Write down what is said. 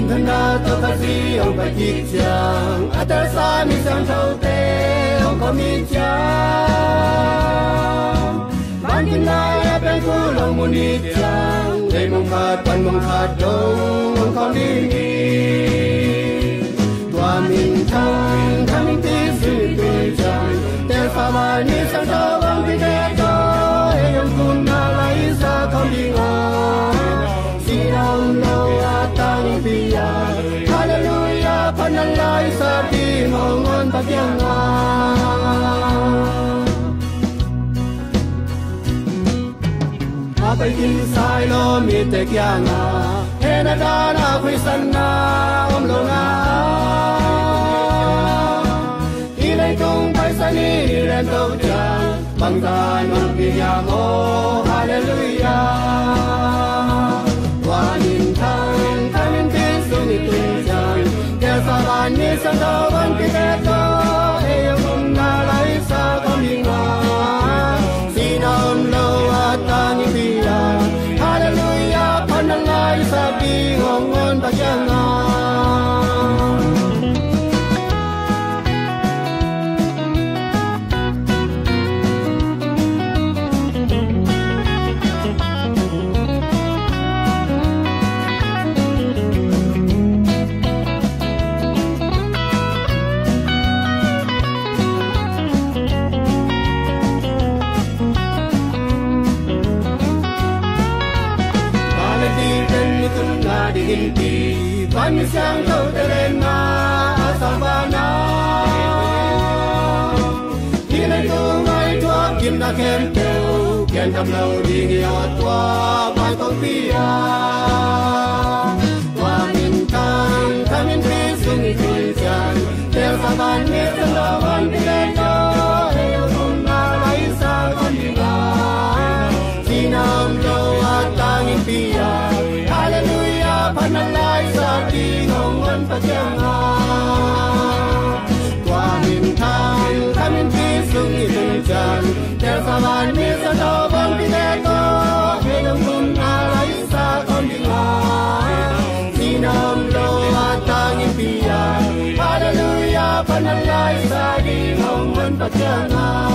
那都可是用白吉祥，阿德萨米上头的用口米讲，满天那也变苦龙木尼讲，雷蒙卡关蒙卡东用口里米，多明堂他明的是对讲，但法瓦尼上头往比的多，用苦那来撒口里啊。Hallelujah, panalay sa tingongon pagyangan. Apay kinsay lo mitek yanga, henadana kwisan na omlonga. Ilay kong paisani nilen tau dyan, bangtan ng pinyamo, hallelujah. Wanintang kamin pisong itunjan, kesaban ni sandawan piteto, eyong kumnalay sa kamingan. Sinam lo at tanging biyan, hallelujah, panalay sa bingongon pagyangan. Hindi kami siyang kautelen na asabana Hinay tungay tuwag kim na kemteo Kian kamlaw dingi at tuwag may pagpiya Wamintang kamin pisong itinsiyan Tel saban ni sandawan pileto Ayaw kong nalay sa kanila Sinamlo at tanging piya Panalay sa tingongon pagyangan Wamintang kamin pisong itunjan Tel saban ni sandawan pileto Hinong kumnalay sa kambingan Sinamlo at tanging piyan Hallelujah, panalay sa tingongon pagyangan